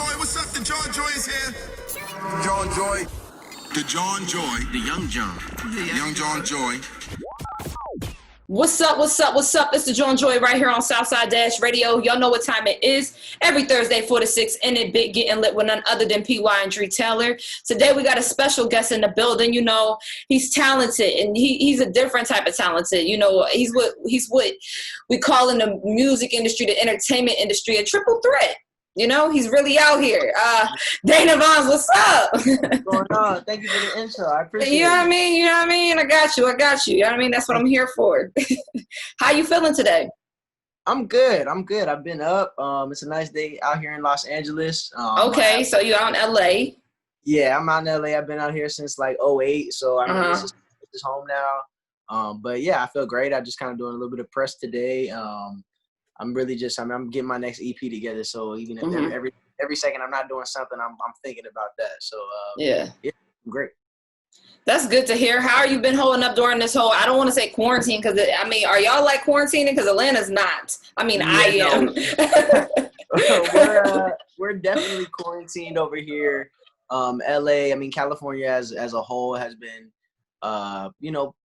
Joy. What's up? The Jawn Joy is here. Jawn Joy. The Jawn Joy. The Young John. The Young Jawn Joy. What's up? It's the Jawn Joy right here on Southside Dash Radio. Y'all know what time it is. Every Thursday, 4 to 6, in it big getting lit with none other than PY and Dree Taylor. Today we got a special guest in the building. You know, he's talented and he's a different type of talented. You know, he's what we call in the music industry, the entertainment industry, a triple threat. You know, he's really out here. Dana Vaughns, what's up? What's going on? Thank you for the intro. I appreciate it. You know what I mean? I got you. You know what I mean? That's what I'm here for. How you feeling today? I'm good. I've been up. It's a nice day out here in Los Angeles. Okay, so you're out in LA. Yeah, I'm out in LA. I've been out here since like '08, so I'm just home now. But yeah, I feel great. I'm just kind of doing a little bit of press today. I'm really just, I'm getting my next EP together. So even if every second I'm not doing something, I'm thinking about that. So yeah, great. That's good to hear. How are you been holding up during this whole, I don't want to say quarantine, because are y'all like quarantining? Because Atlanta's not. I am. We're definitely quarantined over here. LA, California as a whole has been,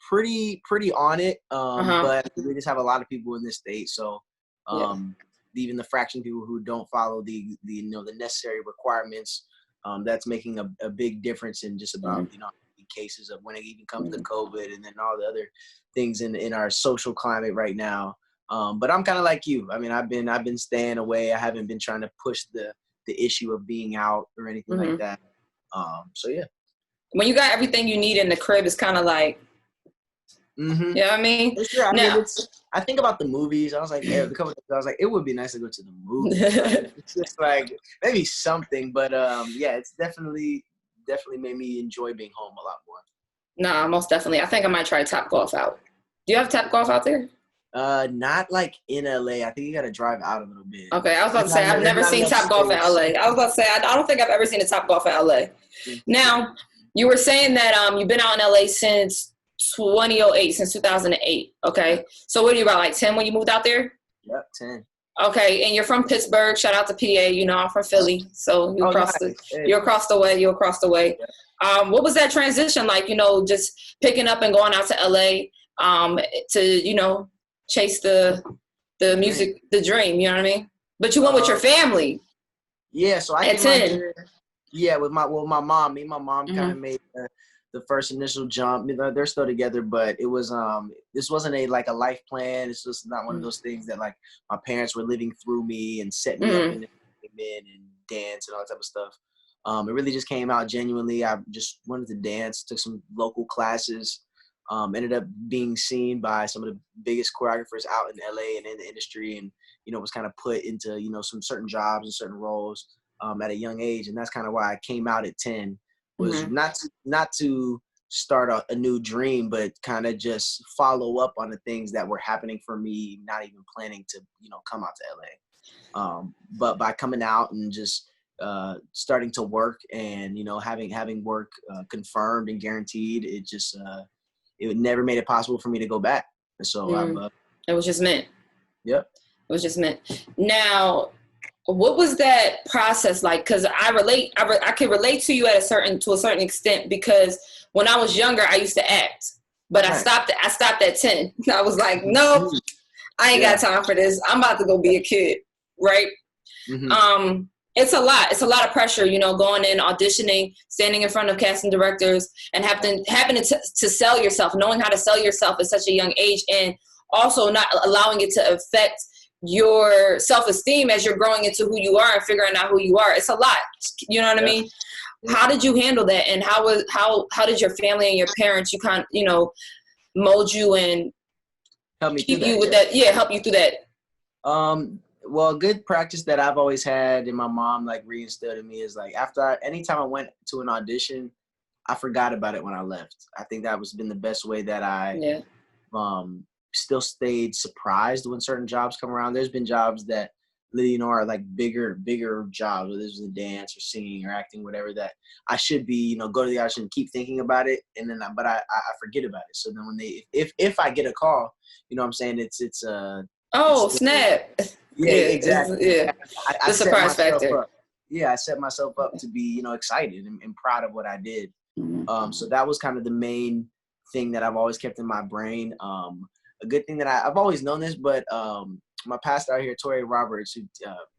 pretty on it. But we just have a lot of people in this state. So, even the fraction of people who don't follow the necessary requirements, that's making a big difference in just about cases of when it even comes to COVID and then all the other things in our social climate right now. But I'm kind of like you. I've been staying away. I haven't been trying to push the issue of being out or anything like that. So yeah. When you got everything you need in the crib, it's kind of like. You know what I mean? Sure. I think about the movies. I was like, it would be nice to go to the movies. It's just like maybe something, but it's definitely made me enjoy being home a lot more. Nah, most definitely. I think I might try Top Golf out. Do you have Top Golf out there? Not like in LA. I think you got to drive out a little bit. Okay, I was about to say I've never seen Top Golf in LA. I was about to say I don't think I've ever seen a Top Golf in LA. Now, you were saying that you've been out in LA since 2008, since 2008. Okay, so what are you, about like 10 when you moved out there? Yep, 10. Okay, and you're from Pittsburgh. Shout out to PA. You know, I'm from Philly, so you're across the way. You're across the way. Yeah. What was that transition like? Just picking up and going out to LA to chase the music, the dream. You know what I mean? But you went with your family. Yeah, so I at 10. With my mom. Me and my mom kind of made the first initial jump. They're still together, but it was this wasn't a life plan. It's just not one of those things that like my parents were living through me and set me up and dance and all that type of stuff. It really just came out genuinely. I just wanted to dance, took some local classes, ended up being seen by some of the biggest choreographers out in LA and in the industry, and was kind of put into some certain jobs and certain roles at a young age, and that's kind of why I came out at 10. Was not to start a new dream, but kind of just follow up on the things that were happening for me, not even planning to, come out to LA. But by coming out and just starting to work and, having work confirmed and guaranteed, it just, it never made it possible for me to go back. And so it was just meant. Yep. It was just meant. Now, what was that process like? Because I can relate to you to a certain extent, because when I was younger, I used to act, but I stopped at 10. I was like, no, I ain't got time for this. I'm about to go be a kid. Right. It's a lot. It's a lot of pressure, going in, auditioning, standing in front of casting directors, and having to sell yourself, knowing how to sell yourself at such a young age, and also not allowing it to affect your self-esteem as you're growing into who you are and figuring out who you are. It's a lot. You know what I mean? How did you handle that? And how did your family and your parents, mold you and help you through that? Well, a good practice that I've always had and my mom reinstilled in me is anytime I went to an audition, I forgot about it when I left. I think that was been the best way that I still stayed surprised when certain jobs come around. There's been jobs that are like bigger jobs, whether it's a dance or singing or acting, whatever, that I should be, go to the audition and keep thinking about it, and then but I forget about it. So then when if I get a call, what I'm saying, it's snap. Yeah, exactly. Yeah, the surprise factor. I set myself up to be, you know, excited and proud of what I did. Mm-hmm. So that was kind of the main thing that I've always kept in my brain. A good thing that I've always known this, but my pastor out here, Torrey Roberts, who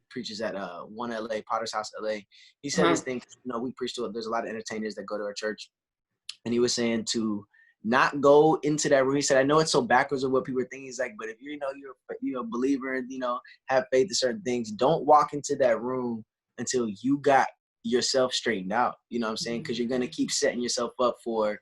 preaches at One LA, Potter's House LA, he said this thing, you know, we preach to, there's a lot of entertainers that go to our church, and he was saying to not go into that room. He said, I know it's so backwards of what people are thinking. He's like, but if you know you're a believer and, you know, have faith in certain things, don't walk into that room until you got yourself straightened out. You know what I'm saying? Because you're gonna keep setting yourself up for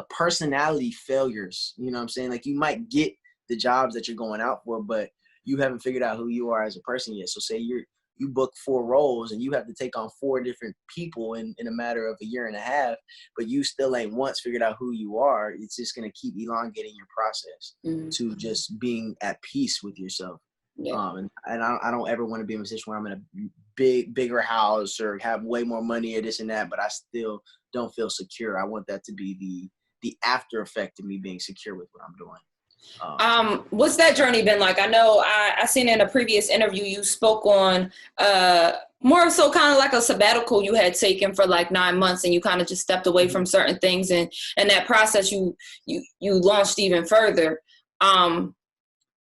personality failures. You know what I'm saying? Like, you might get the jobs that you're going out for, but you haven't figured out who you are as a person yet. So say you book 4 roles and you have to take on 4 different people in a matter of a year and a half, but you still ain't once figured out who you are. It's just going to keep elongating your process to just being at peace with yourself. Yeah. And I don't ever want to be in a position where I'm in a bigger house or have way more money or this and that, but I still don't feel secure. I want that to be the after effect of me being secure with what I'm doing. What's that journey been like? I know I seen in a previous interview you spoke on more so kind of like a sabbatical you had taken for like 9 months, and you kind of just stepped away from certain things, and that process you launched even further.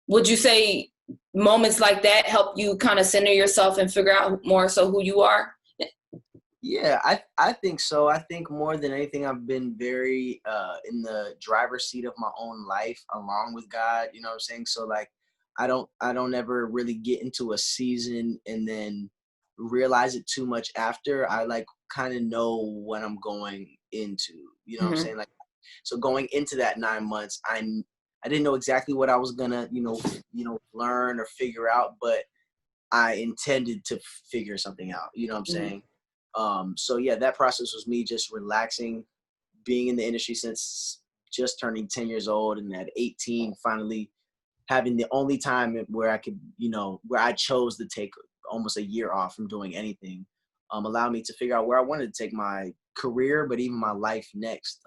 Would you say moments like that help you kind of center yourself and figure out more so who you are? Yeah, I think so. I think more than anything, I've been very in the driver's seat of my own life along with God. You know what I'm saying? So like, I don't ever really get into a season and then realize it too much after. I like kind of know what I'm going into. You know what I'm saying? Like, so going into that 9 months, I didn't know exactly what I was gonna you know learn or figure out, but I intended to figure something out. You know what I'm saying? So yeah, that process was me just relaxing, being in the industry since just turning 10 years old, and at 18, finally having the only time where I could, you know, where I chose to take almost a year off from doing anything, allowed me to figure out where I wanted to take my career, but even my life next.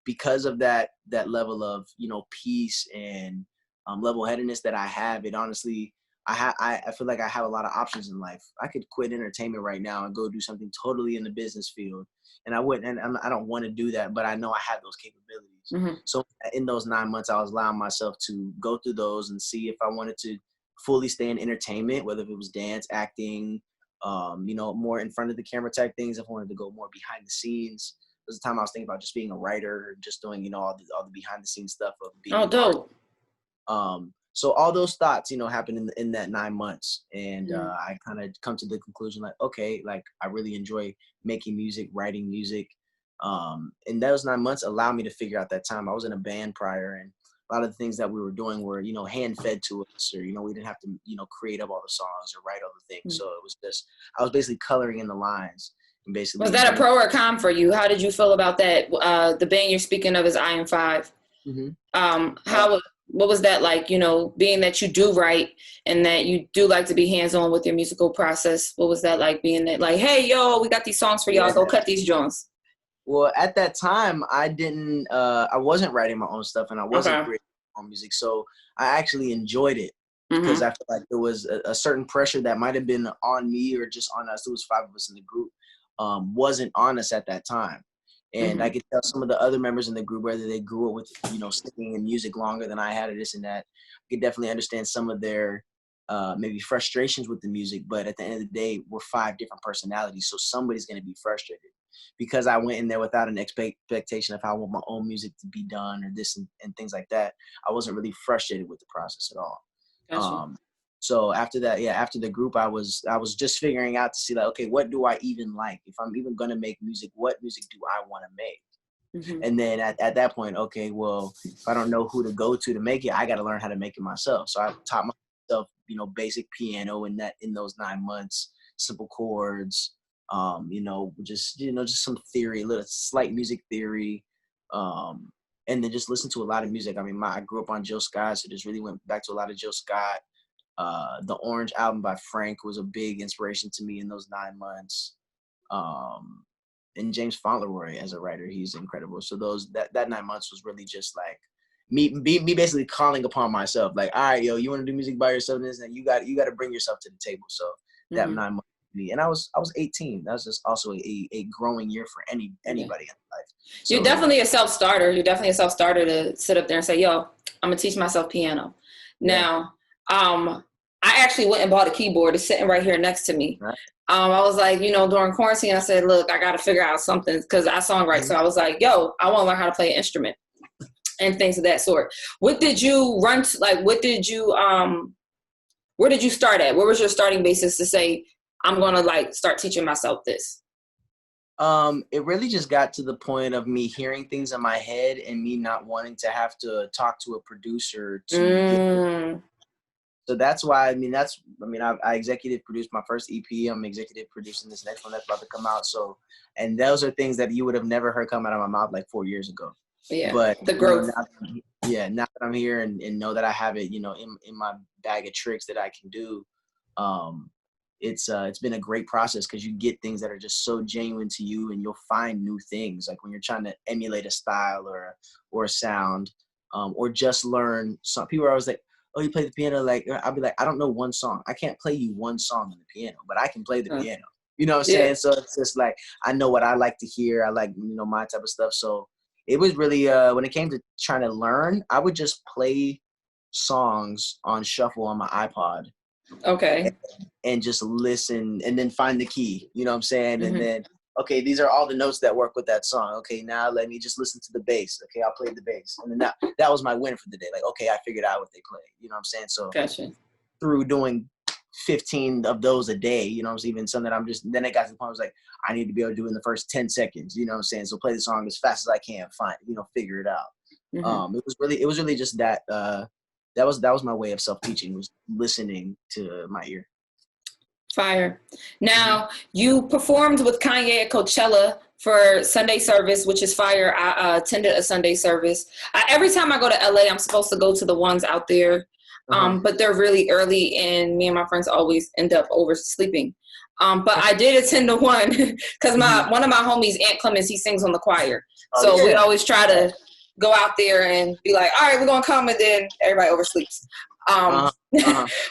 Because of that level of, you know, peace and level-headedness that I have, it honestly, I feel like I have a lot of options in life. I could quit entertainment right now and go do something totally in the business field, and I wouldn't. And I don't want to do that, but I know I have those capabilities. So in those 9 months, I was allowing myself to go through those and see if I wanted to fully stay in entertainment, whether it was dance, acting, you know, more in front of the camera type things. If I wanted to go more behind the scenes, there was a time I was thinking about just being a writer, just doing, you know, all the behind the scenes stuff of being. Oh, dope. So all those thoughts, you know, happened in that 9 months. And I kind of come to the conclusion, like, okay, like, I really enjoy making music, writing music. And those 9 months allowed me to figure out that time. I was in a band prior, and a lot of the things that we were doing were, you know, hand fed to us, or, you know, we didn't have to, you know, create up all the songs or write all the things. So it was just, I was basically coloring in the lines. And basically, was that a pro or con for you? How did you feel about that? The band you're speaking of is Iron 5. What was that like, you know, being that you do write and that you do like to be hands-on with your musical process? What was that like, being that like, hey, yo, we got these songs for y'all, go cut these joints? Well, at that time, I wasn't writing my own stuff, and I wasn't creating my own music. So I actually enjoyed it because I feel like there was a certain pressure that might have been on me or just on us. There was 5 of us in the group, wasn't on us at that time. And I could tell some of the other members in the group, whether they grew up with, you know, singing and music longer than I had, or this and that, I could definitely understand some of their maybe frustrations with the music. But at the end of the day, we're 5 different personalities, so somebody's going to be frustrated. Because I went in there without an expectation of how I want my own music to be done or this and things like that, I wasn't really frustrated with the process at all. Gotcha. So after that, after the group, I was just figuring out to see, like, okay, what do I even like? If I'm even going to make music, what music do I want to make? And then at that point, okay, well, if I don't know who to go to make it, I got to learn how to make it myself. So I taught myself, you know, basic piano in those 9 months, simple chords, you know, just some theory, a little slight music theory, and then just listen to a lot of music. I mean, I grew up on Jill Scott, so just really went back to a lot of Jill Scott. The Orange album by Frank was a big inspiration to me in those 9 months. And James Fauntleroy as a writer, he's incredible. So that 9 months was really just like me basically calling upon myself, like, all right, yo, you want to do music by yourself, and you got to bring yourself to the table. So that 9 months me. And I was 18. That was just also a growing year for anybody in life. So, You're definitely a self-starter. You're definitely a self-starter to sit up there and say, yo, I'm going to teach myself piano. Now, I actually went and bought a keyboard. It's sitting right here next to me. Right. I was like, during quarantine, I said, look, I got to figure out something because I songwrite. So I was like, yo, I want to learn how to play an instrument and things of that sort. What did you run to, like, where did you start at? Where was your starting basis to say, I'm going to like start teaching myself this? It really just got to the point of me hearing things in my head and me not wanting to have to talk to a producer to so that's why, I executive produced my first EP. I'm executive producing this next one that's about to come out. So, and those are things that you would have never heard come out of my mouth like 4 years ago. Yeah, but the growth. Now that I'm here and know that I have it, in my bag of tricks that I can do, it's been a great process because you get things that are just so genuine to you, and you'll find new things. Like when you're trying to emulate a style or a sound, or just learn. Some people are always like, "Oh, you play the piano?" Like I'll be like, "I don't know one song. I can't play you one song on the piano, but I can play the piano." You know what I'm saying? So it's just like I know what I like to hear. I like my type of stuff. So it was really when it came to trying to learn, I would just play songs on shuffle on my iPod. Okay. And just listen and then find the key, you know what I'm saying? And then, okay, these are all the notes that work with that song. Okay, now let me just listen to the bass. Okay, I'll play the bass. And then that was my win for the day. Like, okay, I figured out what they play. You know what I'm saying? So gotcha. Through doing 15 of those a day, even some that then it got to the point I was like, I need to be able to do it in the first 10 seconds, you know what I'm saying? So play the song as fast as I can, figure it out. It was really just that, that was my way of self-teaching, was listening to my ear. Fire. Now, you performed with Kanye at Coachella for Sunday service, which is fire. I attended a Sunday service. Every time I go to LA, I'm supposed to go to the ones out there, but they're really early, and me and my friends always end up oversleeping. But I did attend the one because one of my homies, Aunt Clemens, he sings on the choir. So we always try to go out there and be like, all right, we're going to come, and then everybody oversleeps.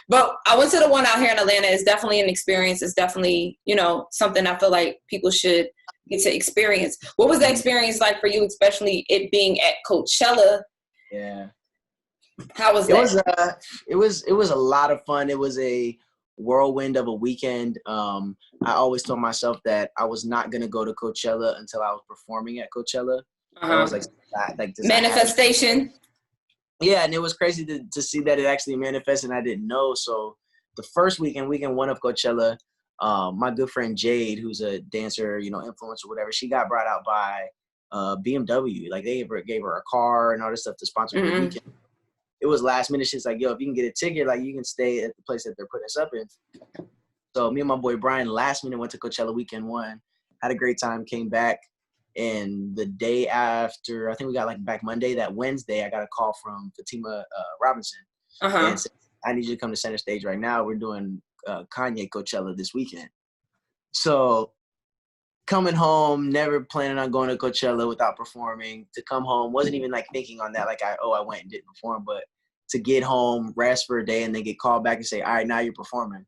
But I went to the one out here in Atlanta. It's definitely an experience. It's definitely, something I feel like people should get to experience. What was that experience like for you, especially it being at Coachella? Yeah. How was that? It was a lot of fun. It was a whirlwind of a weekend. I always told myself that I was not going to go to Coachella until I was performing at Coachella. I was like manifestation. Yeah, and it was crazy to see that it actually manifested, and I didn't know. So the first weekend one of Coachella, my good friend Jade, who's a dancer, influencer, whatever, she got brought out by BMW. Like they gave her a car and all this stuff to sponsor the weekend. It was last minute. She's like, yo, if you can get a ticket, like you can stay at the place that they're putting us up in. So me and my boy Brian last minute went to Coachella weekend one, had a great time, came back. And the day after, I think we got back Monday, that Wednesday, I got a call from Fatima Robinson. And said, I need you to come to center stage right now. We're doing Kanye Coachella this weekend. So coming home, never planning on going to Coachella without performing, to come home, wasn't even thinking on that. I went and didn't perform, but to get home, rest for a day, and then get called back and say, all right, now you're performing.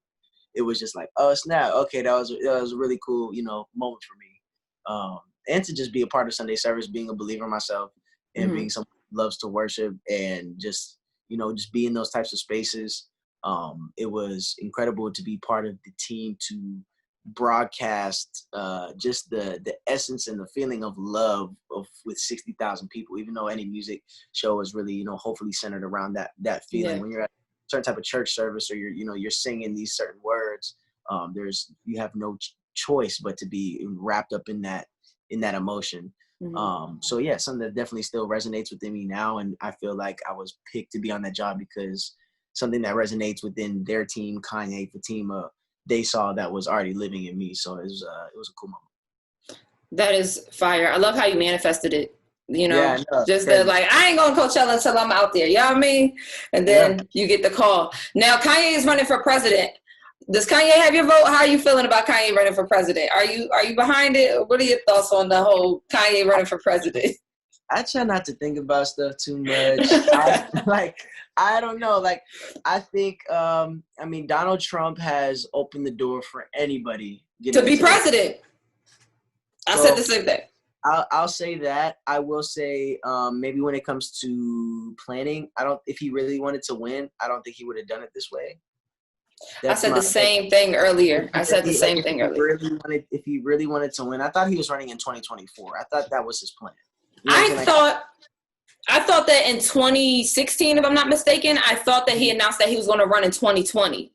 It was just like, oh, snap. Okay, that was a really cool, moment for me. And to just be a part of Sunday service, being a believer myself, and being someone who loves to worship and just be in those types of spaces. It was incredible to be part of the team to broadcast just the essence and the feeling of love with 60,000 people, even though any music show is really, hopefully centered around that feeling. Yeah. When you're at a certain type of church service or you're singing these certain words, you have no choice but to be wrapped up in that emotion. So yeah, something that definitely still resonates within me now, and I feel like I was picked to be on that job because something that resonates within their team, Kanye, Fatima, they saw that was already living in me. So it was a cool moment. That is fire. I love how you manifested it. Just crazy. I ain't going to Coachella until I'm out there. You know what I mean? And then you get the call. Now Kanye is running for president. Does Kanye have your vote? How are you feeling about Kanye running for president? Are you behind it? What are your thoughts on the whole Kanye running for president? I try not to think about stuff too much. I don't know. Like, I think, Donald Trump has opened the door for anybody to be president. I said the same thing. I'll say that. I will say maybe when it comes to planning, if he really wanted to win, I don't think he would have done it this way. I said the same thing earlier. If he really wanted to win, I thought he was running in 2024. I thought that was his plan. I thought that in 2016, if I'm not mistaken, I thought that he announced that he was going to run in 2020.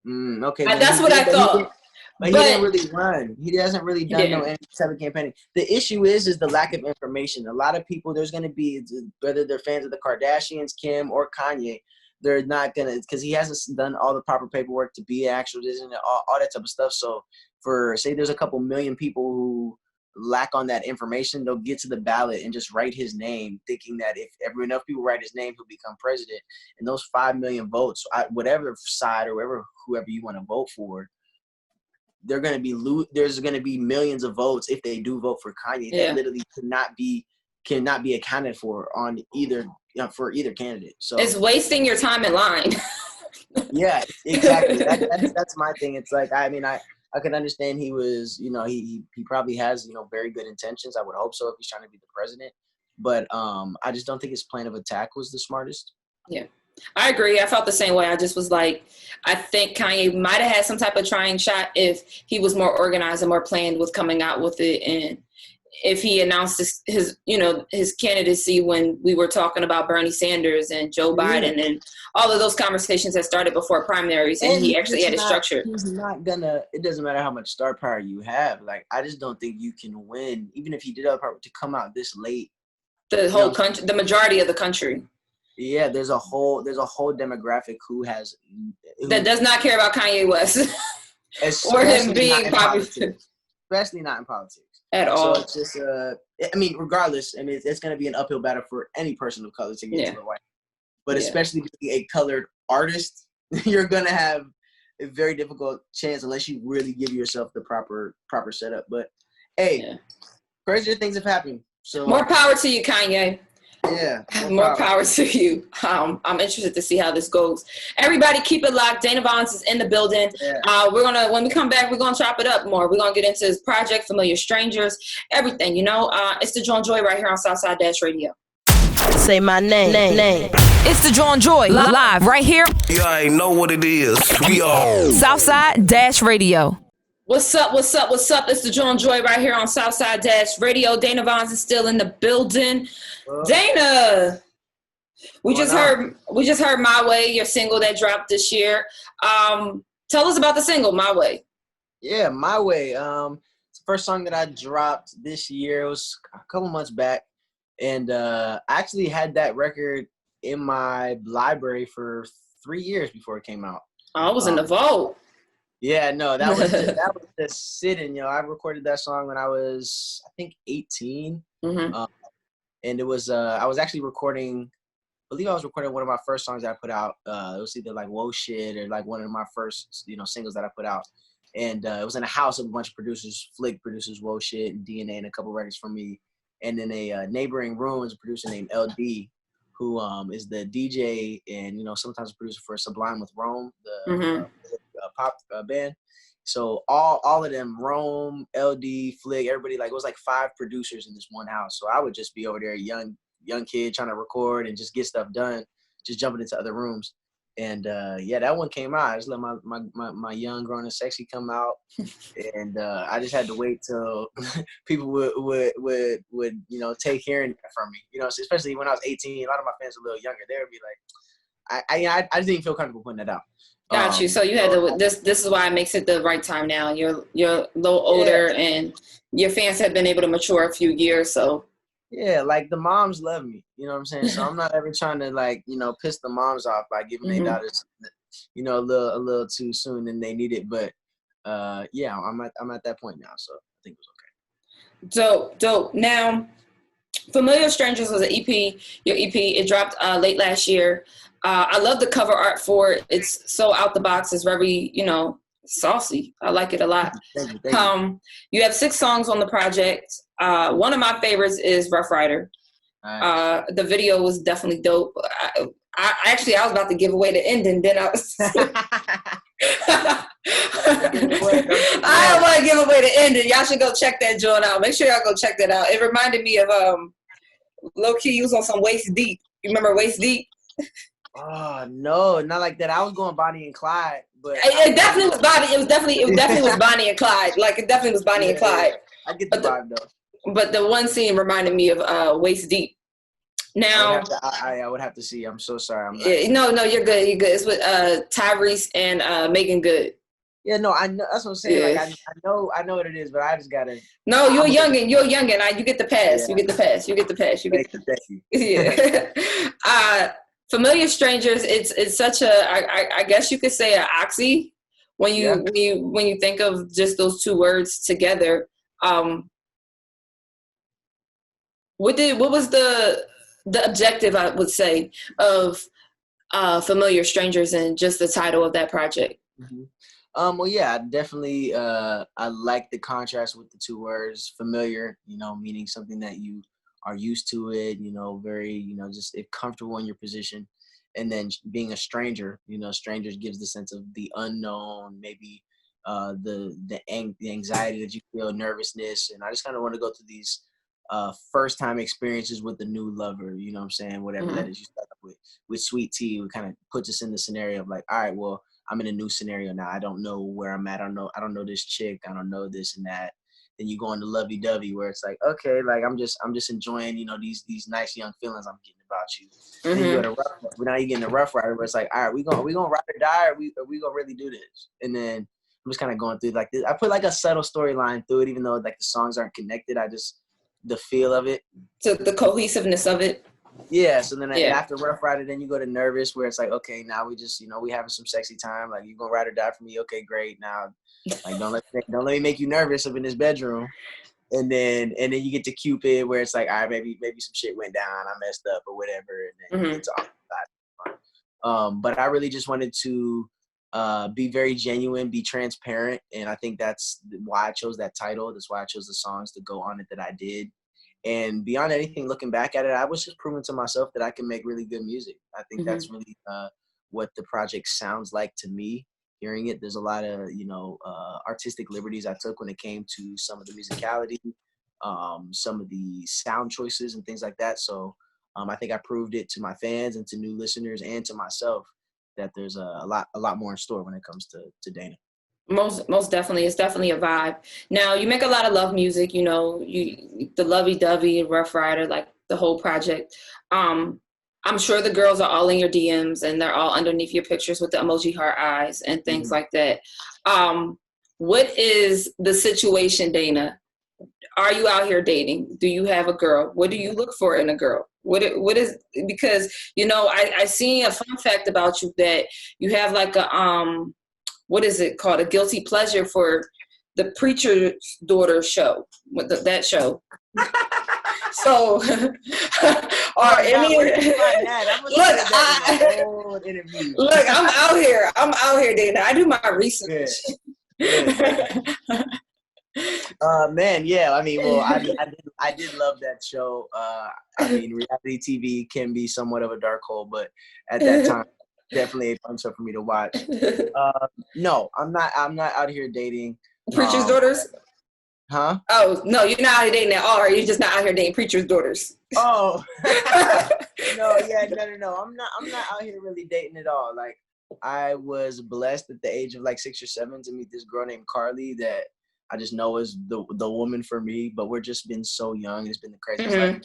Okay. That's what I thought. But he didn't really run. He hasn't really done no any type of campaigning. The issue is the lack of information. A lot of people, there's going to be, whether they're fans of the Kardashians, Kim, or Kanye, they're not going to, because he hasn't done all the proper paperwork to be an actual citizen, all that type of stuff. So say there's a couple million people who lack on that information, they'll get to the ballot and just write his name, thinking that if enough people write his name, he'll become president. And those 5 million votes, whatever side or whoever you want to vote for, there's going to be millions of votes if they do vote for Kanye that literally cannot be accounted for on either for either candidate. So it's wasting your time in line. Yeah, exactly. That's my thing. It's like, I can understand he was, he probably has, very good intentions. I would hope so if he's trying to be the president. But I just don't think his plan of attack was the smartest. Yeah, I agree. I felt the same way. I just was like, I think Kanye might have had some type of trying shot if he was more organized and more planned with coming out with it. And if he announced his candidacy when we were talking about Bernie Sanders and Joe Biden and all of those conversations that started before primaries, and he actually had it structured. He's not gonna. It doesn't matter how much star power you have. Like, I just don't think you can win, even if he did have power to come out this late. The whole country, the majority of the country. Yeah, there's a whole demographic who does not care about Kanye West or him being popular, especially not in politics. At all. So it's just, regardless, it's going to be an uphill battle for any person of color to get to the White House. But especially being a colored artist, you're going to have a very difficult chance unless you really give yourself the proper setup. But, hey, crazier things have happened. So more power to you, Kanye. Yeah. More power to you. I'm interested to see how this goes. Everybody keep it locked. Dana Vaughns is in the building. Yeah. When we come back, we're gonna chop it up more. We're gonna get into his project, Familiar Strangers, everything, It's the Jawn Joy right here on Southside Dash Radio. Say my name. It's the Jawn Joy live right here. You already know what it is. We are Southside Dash Radio. What's up? It's the Jawn Joy right here on Southside Dash Radio. Dana Vaughns is still in the building. Dana, we just heard My Way, your single that dropped this year. Tell us about the single, My Way. Yeah, My Way. It's the first song that I dropped this year. It was a couple months back. And I actually had that record in my library for 3 years before it came out. I was in the vault. Yeah, no, that was just sitting. I recorded that song when I was, I think, 18. Mm-hmm. And it was, I was recording one of my first songs that I put out. It was either like Whoa Shit or like one of my first, singles that I put out. And it was in a house of a bunch of producers, Flick producers, Whoa Shit and DNA and a couple records from me. And in a neighboring room was a producer named LD, who is the DJ and, sometimes a producer for Sublime with Rome, the pop band. So all of them, Rome, LD, Flick, everybody, it was like 5 producers in this one house. So I would just be over there, young kid trying to record and just get stuff done, just jumping into other rooms. And that one came out. I just let my young, grown and sexy come out, and I just had to wait till people would take hearing that from me. Especially when I was 18, a lot of my fans were a little younger. They would be like, I just didn't feel comfortable putting that out. Got you. So you had to. This is why it makes it the right time now. You're a little older, and your fans have been able to mature a few years. So yeah, the moms love me. You know what I'm saying? So I'm not ever trying to piss the moms off by giving their daughters, a little too soon than they need it. But I'm at that point now, so I think it was okay. Dope. Now, Familiar Strangers was an EP. Your EP, it dropped late last year. I love the cover art for it. It's so out the box. It's very, saucy. I like it a lot. Thank you. You have 6 songs on the project. One of my favorites is Rough Rider. Nice. The video was definitely dope. I was about to give away the ending, then I was I don't want to give away the ending. Y'all should go check that joint out. Make sure y'all go check that out. It reminded me of low key. You was on some Waist Deep. You remember Waist Deep? Oh no, not like that. I was going Bonnie and Clyde, but it definitely was Bonnie. It definitely was Bonnie and Clyde. Like it definitely was Bonnie and Clyde. I get the vibe though. But the one scene reminded me of Waist Deep. Now I would have to see. I'm so sorry. No, you're good. You're good. It's with Tyrese and Megan Good. Yeah, no, I know. That's what I'm saying. Like I know what it is, but I just gotta. No, you're a youngin'. You're a youngin'. You get the pass. Yeah. You get the pass. You get the pass. Thank you. Yeah. Familiar Strangers. It's such a. I guess you could say an oxy when you think of just those 2 words together. What was the objective, I would say, of Familiar Strangers and just the title of that project? Mm-hmm. Well, yeah, definitely. I like the contrast with the 2 words, familiar, meaning something that you are used to it, very, just comfortable in your position. And then being a stranger, strangers gives the sense of the unknown, maybe the anxiety that you feel, nervousness. And I just kind of want to go through these first time experiences with the new lover, you know what I'm saying? Whatever that is you start up with Sweet Tea, it kind of puts us in the scenario of like, all right, well, I'm in a new scenario now. I don't know where I'm at. I don't know this chick. I don't know this and that. Then you go into lovey dovey where it's like, okay, like I'm just enjoying, these nice young feelings I'm getting about you. Then you go to rough, now you get in the Rough Rider where it's like, all right, we gonna ride or die, or we gonna really do this. And then I'm just kind of going through like this. I put like a subtle storyline through it, even though like the songs aren't connected. The feel of it. So the cohesiveness of it. Yeah, so then after Rough Rider, then you go to Nervous, where it's like, okay, now we just, we having some sexy time. Like, you gonna ride or die for me? Okay, great. Now, like, don't let me make you nervous up in this bedroom. And then you get to Cupid, where it's like, all right, maybe some shit went down, I messed up or whatever, and then it's all. But I really just wanted to be very genuine, be transparent, and I think that's why I chose that title. That's why I chose the songs to go on it that I did. And beyond anything, looking back at it, I was just proving to myself that I can make really good music. I think that's really what the project sounds like to me. Hearing it, there's a lot of artistic liberties I took when it came to some of the musicality, some of the sound choices and things like that. So I think I proved it to my fans and to new listeners and to myself that there's a lot more in store when it comes to Dana. Most definitely. It's definitely a vibe. Now, you make a lot of love music, the lovey-dovey, Rough Rider, like the whole project. I'm sure the girls are all in your DMs and they're all underneath your pictures with the emoji heart eyes and things like that. What is the situation, Dana? Are you out here dating? Do you have a girl? What do you look for in a girl? What is, because, I seen a fun fact about you that you have like a, what is it called? A guilty pleasure for the Preacher's Daughter show, with that show. So, are any? Look, I'm out here. Dana. I do my research. Yeah. Man, yeah. I mean, well, I did love that show. I mean, reality TV can be somewhat of a dark hole, but at that time, definitely a fun show for me to watch. No, I'm not out here dating Preacher's Daughters. Huh? Oh no, you're not out here dating at all. Or you're just not out here dating Preacher's Daughters. Oh no. I'm not out here really dating at all. Like, I was blessed at the age of like 6 or 7 to meet this girl named Carly that I just know is the woman for me. But we're just been so young. It's been the craziest life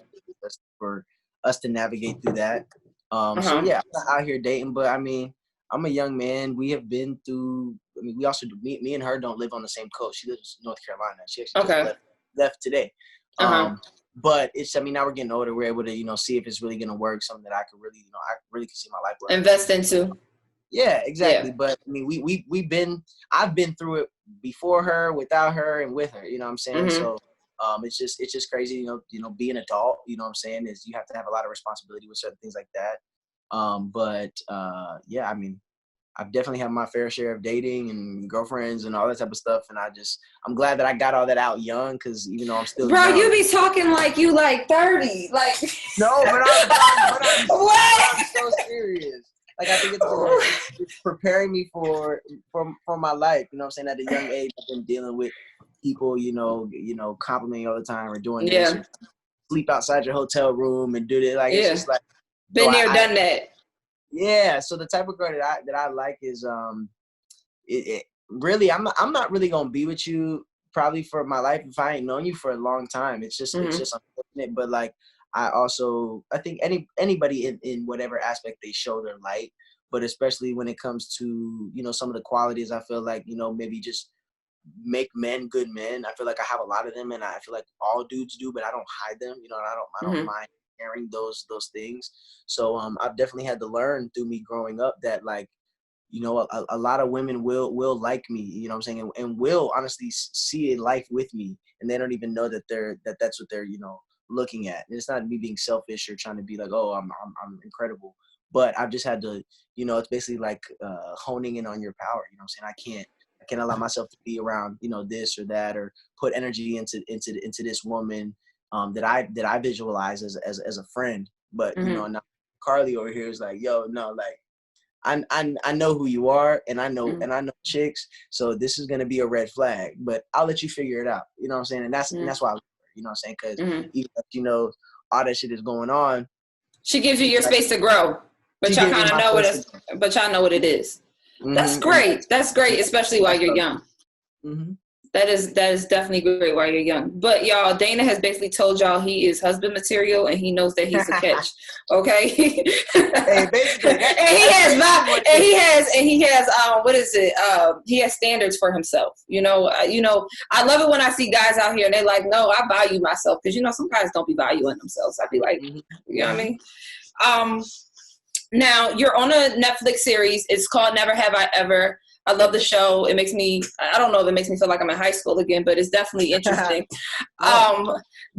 for us to navigate through that. So yeah, I'm not out here dating, but I mean, I'm a young man. We have been through. I mean, we also me and her don't live on the same coast. She lives in North Carolina. She actually just left today. But it's, I mean, now we're getting older. We're able to, see if it's really gonna work. Something that I could really, I really can see my life working. Invest into. Yeah, exactly. Yeah. But I mean, I've been through it before her, without her, and with her. You know what I'm saying? So it's just crazy. Being an adult. You know what I'm saying, is you have to have a lot of responsibility with certain things like that. Yeah, I mean, I've definitely had my fair share of dating and girlfriends and all that type of stuff. And I'm glad that I got all that out young, because even though I'm still Bro, young, you be talking like you like 30. Like no, but I'm so serious. Like, I think it's preparing me for my life. You know what I'm saying? At a young age, I've been dealing with people, complimenting all the time or doing this, or sleep outside your hotel room and do this. Like, it's just like, been there, done that. Yeah. So the type of girl that I like is, it really, I'm not really going to be with you probably for my life if I ain't known you for a long time. It's just unfortunate, but like, I think anybody in whatever aspect they show their light, but especially when it comes to, some of the qualities, I feel like, maybe just make men good men. I feel like I have a lot of them, and I feel like all dudes do, but I don't hide them, and I don't mind sharing those things. So I've definitely had to learn through me growing up that, like, a lot of women will like me, you know what I'm saying, and will honestly see a life with me, and they don't even know that that's what they're, looking at. And it's not me being selfish or trying to be like, oh, I'm incredible, but I've just had to, it's basically like honing in on your power. You know what I'm saying? I can't allow myself to be around, this or that, or put energy into this woman that I visualize as a friend. But now Carly over here is like, yo, no, like, I know who you are, and I know chicks, so this is gonna be a red flag, but I'll let you figure it out. You know what I'm saying? And that's why I love her, you know what I'm saying? Because even if, all that shit is going on, she gives you your space to grow, but y'all kind of know y'all know what it is. That's great. That's great, especially while you're young. That is definitely great while you're young. But y'all, Dana has basically told y'all he is husband material, and he knows that he's a catch. Okay. Hey, basically, he has what is it? He has standards for himself. I love it when I see guys out here and they're like, no, I value myself, because some guys don't be valuing themselves. I'd be like, you know what I mean? Now you're on a Netflix series. It's called Never Have I Ever. I love the show. It makes me, I don't know if it makes me feel like I'm in high school again, but it's definitely interesting.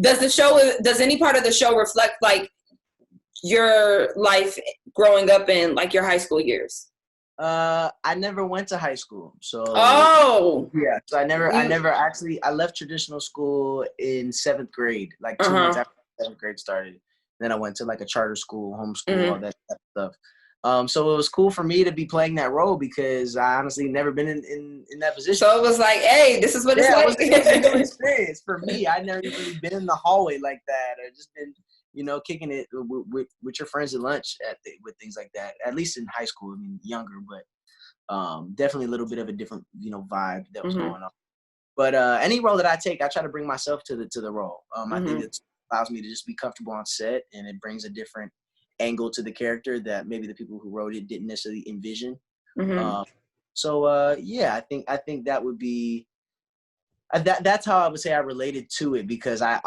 Does any part of the show reflect like your life growing up in like your high school years? I never went to high school. So yeah. So I left traditional school in 7th grade, like 2 months after 7th grade started. Then I went to like a charter school, homeschool, all that stuff. So it was cool for me to be playing that role, because I honestly never been in that position. So it was like, hey, this is what it's like. It was a new experience for me. I'd never even been in the hallway like that, or just been, kicking it with your friends at lunch with things like that. At least in high school, I mean, younger, but definitely a little bit of a different, vibe that was going on. But any role that I take, I try to bring myself to the role. I think it allows me to just be comfortable on set, and it brings a different angle to the character that maybe the people who wrote it didn't necessarily envision. So I think that would be that's how I would say I related to it, because I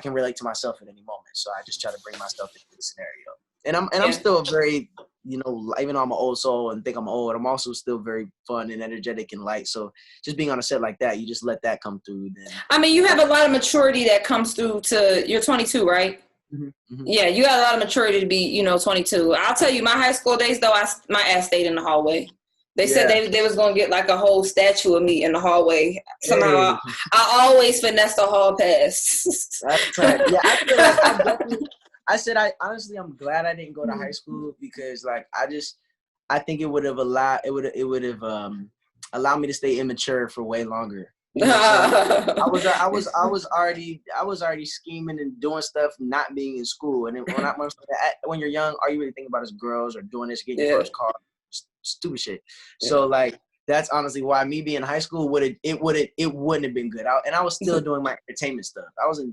can relate to myself at any moment. So I just try to bring myself into the scenario. And I'm still very, even though I'm an old soul and think I'm old, I'm also still very fun and energetic and light. So just being on a set like that, you just let that come through. Then I mean, you have a lot of maturity that comes through you're 22, right? Yeah, you got a lot of maturity to be, 22. I'll tell you, my high school days, though, my ass stayed in the hallway. They said they was going to get like a whole statue of me in the hallway. Somehow, I always finessed the hall pass. That's right. Yeah, I feel like I'm glad I didn't go to high school, because like I think it would have allowed me to stay immature for way longer. I was already scheming and doing stuff, not being in school. And when you're young, all you really think about is girls or doing this, getting your first car, stupid shit. So like that's honestly why me being in high school wouldn't have been good. I was still doing my entertainment stuff. I was in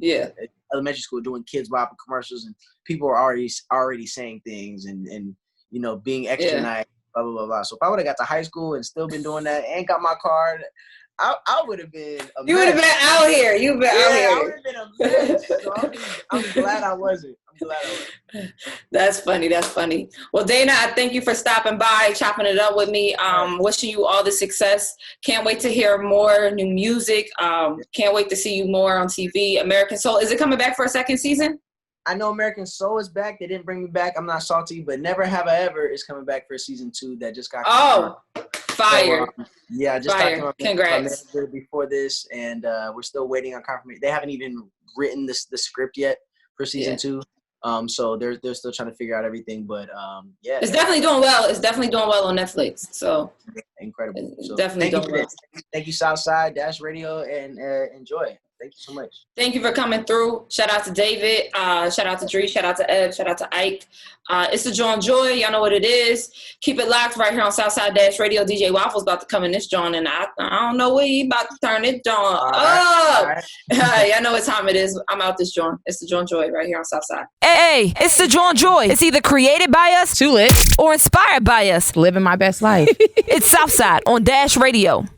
elementary school doing Kids Bop and commercials, and people were already saying things and being extra nice, blah blah blah blah. So if I would have got to high school and still been doing that and got my card, I would have been a mess. You would have been out here. You've been out here. I would have been a mess. So I'm glad I wasn't. That's funny. Well, Dana, I thank you for stopping by, chopping it up with me. Wishing you all the success. Can't wait to hear more new music. Can't wait to see you more on TV. American Soul. Is it coming back for a second season? I know American Soul is back. They didn't bring me back. I'm not salty, but Never Have I Ever is coming back for season 2. That just got fire. So, yeah, I just Fire. talked to my manager before this, and we're still waiting on confirmation. They haven't even written the script yet for season 2. So they're still trying to figure out everything, but yeah, it's definitely doing well. It's definitely doing well on Netflix. So incredible. So definitely doing well. Thank you, Southside Dash Radio, and enjoy. Thank you so much. Thank you for coming through. Shout out to David. Shout out to Dree. Shout out to Ed. Shout out to Ike. It's the Jawn Joy. Y'all know what it is. Keep it locked right here on Southside Dash Radio. DJ Waffle's about to come in this Jawn, and I don't know where he about to turn it Jawn up. Y'all know what time it is. I'm out this Jawn. It's the Jawn Joy right here on Southside. Hey, it's the Jawn Joy. It's either created by us, Too lit. or inspired by us. Living my best life. It's Southside on Dash Radio.